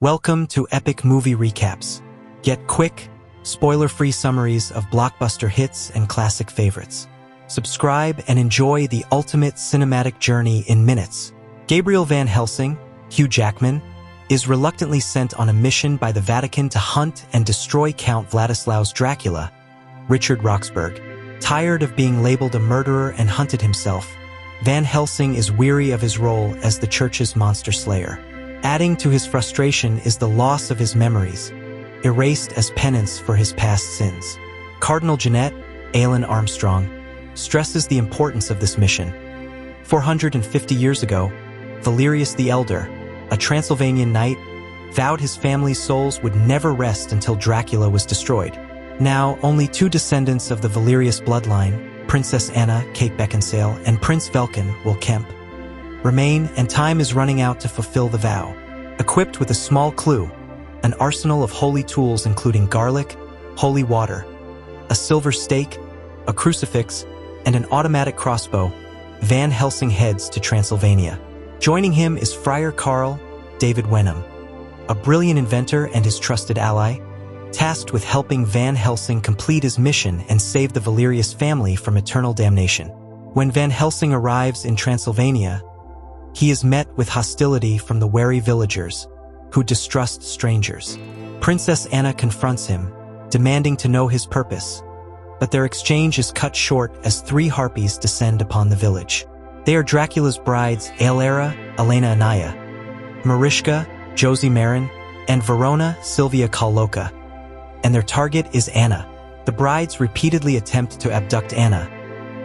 Welcome to Epic Movie Recaps. Get quick, spoiler-free summaries of blockbuster hits and classic favorites. Subscribe and enjoy the ultimate cinematic journey in minutes. Gabriel Van Helsing, Hugh Jackman, is reluctantly sent on a mission by the Vatican to hunt and destroy Count Vladislaus Dracula, Richard Roxburgh. Tired of being labeled a murderer and hunted himself, Van Helsing is weary of his role as the church's monster slayer. Adding to his frustration is the loss of his memories, erased as penance for his past sins. Cardinal Jeanette, Alan Armstrong, stresses the importance of this mission. 450 years ago, Valerius the Elder, a Transylvanian knight, vowed his family's souls would never rest until Dracula was destroyed. Now, only two descendants of the Valerius bloodline, Princess Anna, Kate Beckinsale, and Prince Velkin, Will Kemp, remain, and time is running out to fulfill the vow. Equipped with a small clue, an arsenal of holy tools including garlic, holy water, a silver stake, a crucifix, and an automatic crossbow, Van Helsing heads to Transylvania. Joining him is Friar Carl David Wenham, a brilliant inventor and his trusted ally, tasked with helping Van Helsing complete his mission and save the Valerius family from eternal damnation. When Van Helsing arrives in Transylvania, he is met with hostility from the wary villagers, who distrust strangers. Princess Anna confronts him, demanding to know his purpose, but their exchange is cut short as three harpies descend upon the village. They are Dracula's brides Aelera, Elena Anaya, Marischka, Josie Marin, and Verona, Sylvia Kalloka, and their target is Anna. The brides repeatedly attempt to abduct Anna,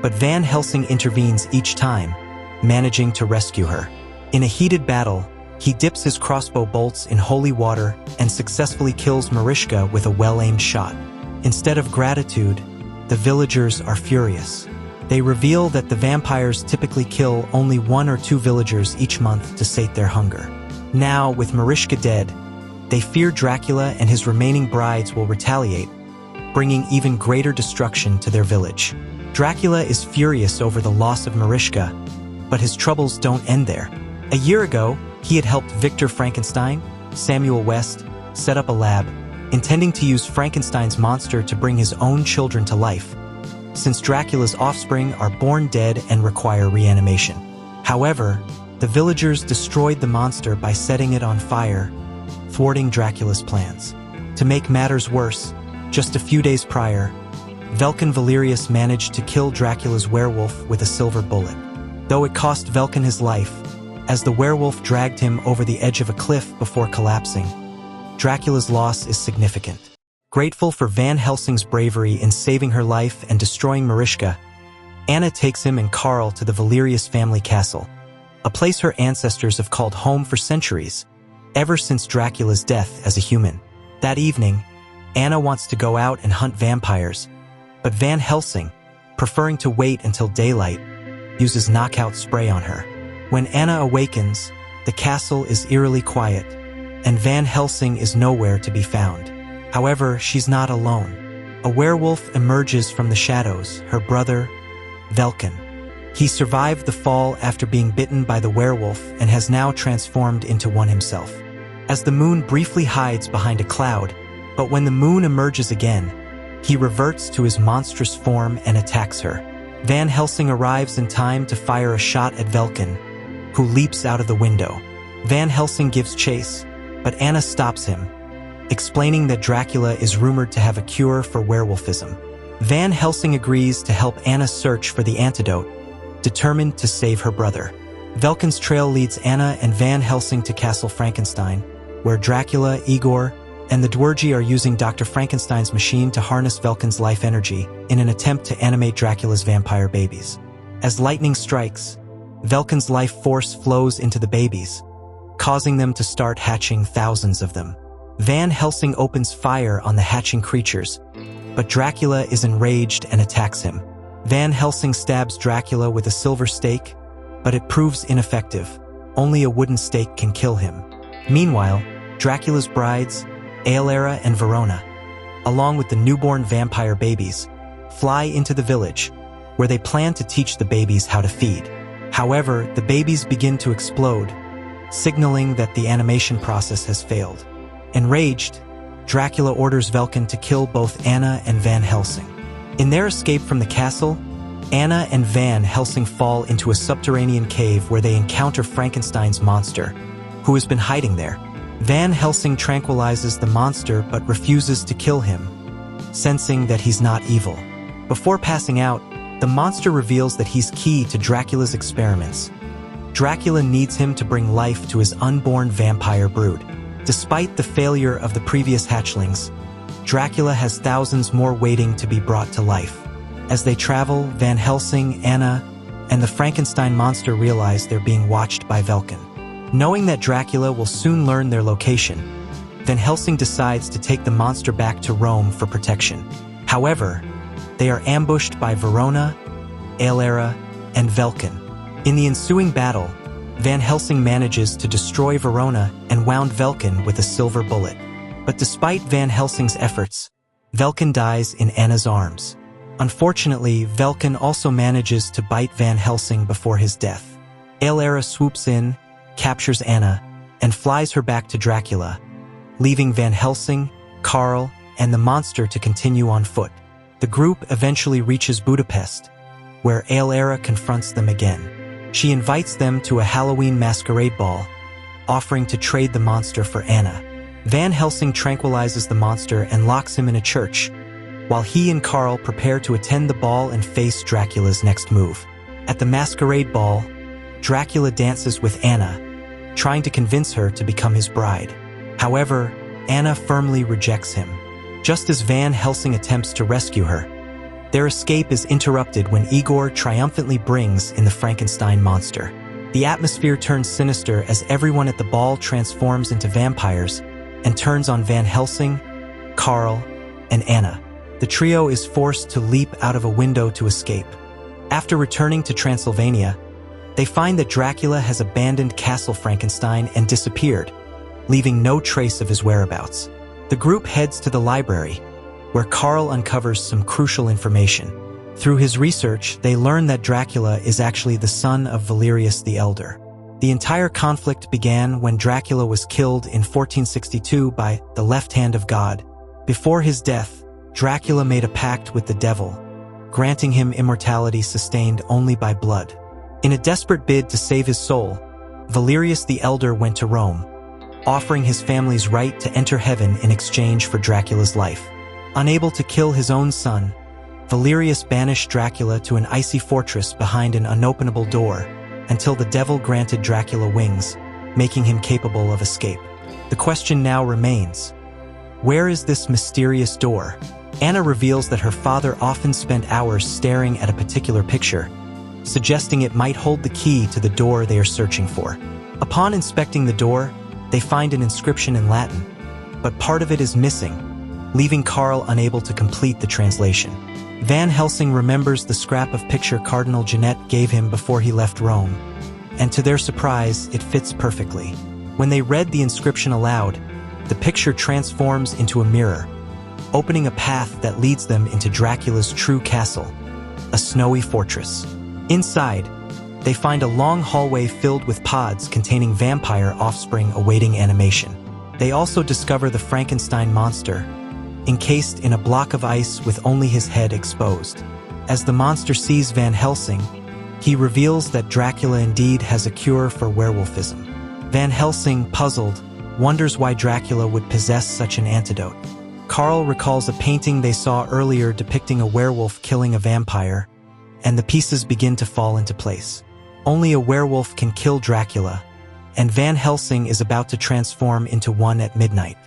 but Van Helsing intervenes each time, managing to rescue her. In a heated battle, he dips his crossbow bolts in holy water and successfully kills Marischka with a well-aimed shot. Instead of gratitude, the villagers are furious. They reveal that the vampires typically kill only 1 or 2 villagers each month to sate their hunger. Now, with Marischka dead, they fear Dracula and his remaining brides will retaliate, bringing even greater destruction to their village. Dracula is furious over the loss of Marischka, but his troubles don't end there. A year ago, he had helped Victor Frankenstein, Samuel West, set up a lab, intending to use Frankenstein's monster to bring his own children to life, since Dracula's offspring are born dead and require reanimation. However, the villagers destroyed the monster by setting it on fire, thwarting Dracula's plans. To make matters worse, just a few days prior, Velkin Valerius managed to kill Dracula's werewolf with a silver bullet. Though it cost Velkin his life, as the werewolf dragged him over the edge of a cliff before collapsing, Dracula's loss is significant. Grateful for Van Helsing's bravery in saving her life and destroying Marischka, Anna takes him and Carl to the Valerius family castle, a place her ancestors have called home for centuries, ever since Dracula's death as a human. That evening, Anna wants to go out and hunt vampires, but Van Helsing, preferring to wait until daylight, uses knockout spray on her. When Anna awakens, the castle is eerily quiet, and Van Helsing is nowhere to be found. However, she's not alone. A werewolf emerges from the shadows, her brother, Velkin. He survived the fall after being bitten by the werewolf and has now transformed into one himself. As the moon briefly hides behind a cloud, but when the moon emerges again, he reverts to his monstrous form and attacks her. Van Helsing arrives in time to fire a shot at Velkin, who leaps out of the window. Van Helsing gives chase, but Anna stops him, explaining that Dracula is rumored to have a cure for werewolfism. Van Helsing agrees to help Anna search for the antidote, determined to save her brother. Velkin's trail leads Anna and Van Helsing to Castle Frankenstein, where Dracula, Igor, and the Dwergi are using Dr. Frankenstein's machine to harness Velkin's life energy in an attempt to animate Dracula's vampire babies. As lightning strikes, Velkin's life force flows into the babies, causing them to start hatching thousands of them. Van Helsing opens fire on the hatching creatures, but Dracula is enraged and attacks him. Van Helsing stabs Dracula with a silver stake, but it proves ineffective. Only a wooden stake can kill him. Meanwhile, Dracula's brides, Aelera and Verona, along with the newborn vampire babies, fly into the village, where they plan to teach the babies how to feed. However, the babies begin to explode, signaling that the animation process has failed. Enraged, Dracula orders Velkin to kill both Anna and Van Helsing. In their escape from the castle, Anna and Van Helsing fall into a subterranean cave where they encounter Frankenstein's monster, who has been hiding there. Van Helsing tranquilizes the monster but refuses to kill him, sensing that he's not evil. Before passing out, the monster reveals that he's key to Dracula's experiments. Dracula needs him to bring life to his unborn vampire brood. Despite the failure of the previous hatchlings, Dracula has thousands more waiting to be brought to life. As they travel, Van Helsing, Anna, and the Frankenstein monster realize they're being watched by Velkin. Knowing that Dracula will soon learn their location, Van Helsing decides to take the monster back to Rome for protection. However, they are ambushed by Verona, Aelera, and Velkin. In the ensuing battle, Van Helsing manages to destroy Verona and wound Velkin with a silver bullet. But despite Van Helsing's efforts, Velkin dies in Anna's arms. Unfortunately, Velkin also manages to bite Van Helsing before his death. Aelera swoops in, captures Anna, and flies her back to Dracula, leaving Van Helsing, Karl, and the monster to continue on foot. The group eventually reaches Budapest, where Aelera confronts them again. She invites them to a Halloween masquerade ball, offering to trade the monster for Anna. Van Helsing tranquilizes the monster and locks him in a church, while he and Karl prepare to attend the ball and face Dracula's next move. At the masquerade ball, Dracula dances with Anna, trying to convince her to become his bride. However, Anna firmly rejects him. Just as Van Helsing attempts to rescue her, their escape is interrupted when Igor triumphantly brings in the Frankenstein monster. The atmosphere turns sinister as everyone at the ball transforms into vampires and turns on Van Helsing, Karl, and Anna. The trio is forced to leap out of a window to escape. After returning to Transylvania, they find that Dracula has abandoned Castle Frankenstein and disappeared, leaving no trace of his whereabouts. The group heads to the library, where Karl uncovers some crucial information. Through his research, they learn that Dracula is actually the son of Valerius the Elder. The entire conflict began when Dracula was killed in 1462 by the left hand of God. Before his death, Dracula made a pact with the devil, granting him immortality sustained only by blood. In a desperate bid to save his soul, Valerius the Elder went to Rome, offering his family's right to enter heaven in exchange for Dracula's life. Unable to kill his own son, Valerius banished Dracula to an icy fortress behind an unopenable door until the devil granted Dracula wings, making him capable of escape. The question now remains, where is this mysterious door? Anna reveals that her father often spent hours staring at a particular picture, suggesting it might hold the key to the door they are searching for. Upon inspecting the door, they find an inscription in Latin, but part of it is missing, leaving Karl unable to complete the translation. Van Helsing remembers the scrap of picture Cardinal Jeanette gave him before he left Rome, and to their surprise, it fits perfectly. When they read the inscription aloud, the picture transforms into a mirror, opening a path that leads them into Dracula's true castle, a snowy fortress. Inside, they find a long hallway filled with pods containing vampire offspring awaiting animation. They also discover the Frankenstein monster, encased in a block of ice with only his head exposed. As the monster sees Van Helsing, he reveals that Dracula indeed has a cure for werewolfism. Van Helsing, puzzled, wonders why Dracula would possess such an antidote. Karl recalls a painting they saw earlier depicting a werewolf killing a vampire, and the pieces begin to fall into place. Only a werewolf can kill Dracula, and Van Helsing is about to transform into one at midnight.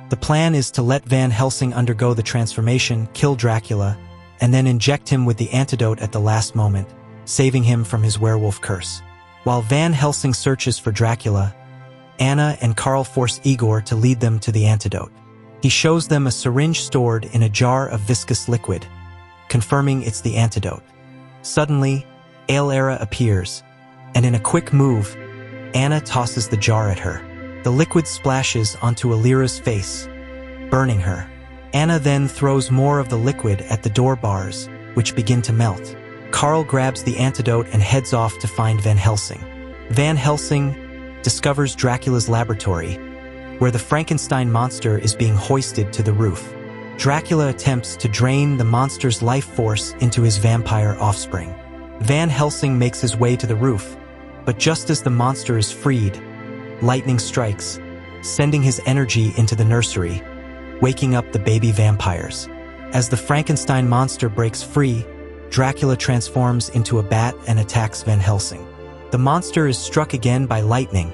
The plan is to let Van Helsing undergo the transformation, kill Dracula, and then inject him with the antidote at the last moment, saving him from his werewolf curse. While Van Helsing searches for Dracula, Anna and Karl force Igor to lead them to the antidote. He shows them a syringe stored in a jar of viscous liquid, confirming it's the antidote. Suddenly, Aelera appears, and in a quick move, Anna tosses the jar at her. The liquid splashes onto Aelera's face, burning her. Anna then throws more of the liquid at the door bars, which begin to melt. Karl grabs the antidote and heads off to find Van Helsing. Van Helsing, discovers Dracula's laboratory, where the Frankenstein monster is being hoisted to the roof. Dracula attempts to drain the monster's life force into his vampire offspring. Van Helsing makes his way to the roof, but just as the monster is freed, lightning strikes, sending his energy into the nursery, waking up the baby vampires. As the Frankenstein monster breaks free, Dracula transforms into a bat and attacks Van Helsing. The monster is struck again by lightning,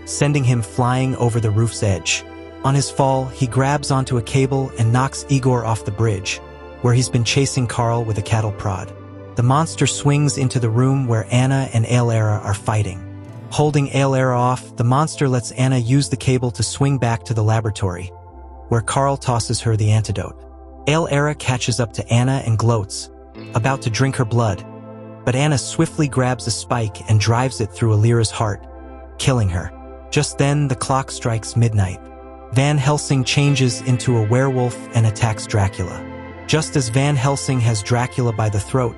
sending him flying over the roof's edge. On his fall, he grabs onto a cable and knocks Igor off the bridge, where he's been chasing Carl with a cattle prod. The monster swings into the room where Anna and Aelera are fighting. Holding Aelera off, the monster lets Anna use the cable to swing back to the laboratory, where Carl tosses her the antidote. Aelera catches up to Anna and gloats, about to drink her blood, but Anna swiftly grabs a spike and drives it through Alira's heart, killing her. Just then, the clock strikes midnight. Van Helsing changes into a werewolf and attacks Dracula. Just as Van Helsing has Dracula by the throat,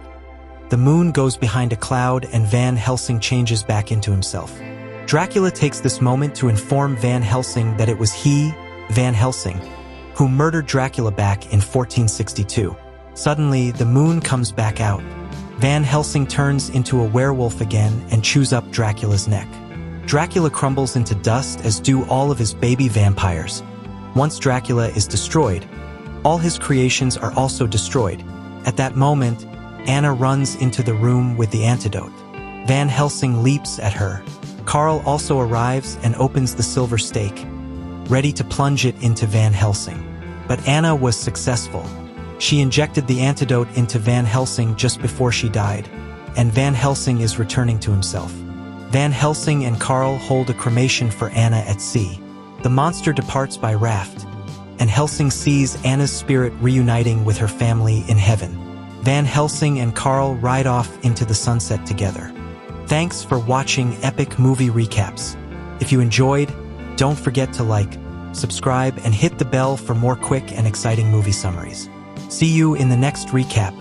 the moon goes behind a cloud and Van Helsing changes back into himself. Dracula takes this moment to inform Van Helsing that it was he, Van Helsing, who murdered Dracula back in 1462. Suddenly, the moon comes back out. Van Helsing turns into a werewolf again and chews up Dracula's neck. Dracula crumbles into dust, as do all of his baby vampires. Once Dracula is destroyed, all his creations are also destroyed. At that moment, Anna runs into the room with the antidote. Van Helsing leaps at her. Carl also arrives and opens the silver stake, ready to plunge it into Van Helsing. But Anna was successful. She injected the antidote into Van Helsing just before she died, and Van Helsing is returning to himself. Van Helsing and Carl hold a cremation for Anna at sea. The monster departs by raft, and Helsing sees Anna's spirit reuniting with her family in heaven. Van Helsing and Carl ride off into the sunset together. Thanks for watching Epic Movie Recaps. If you enjoyed, don't forget to like, subscribe, and hit the bell for more quick and exciting movie summaries. See you in the next recap.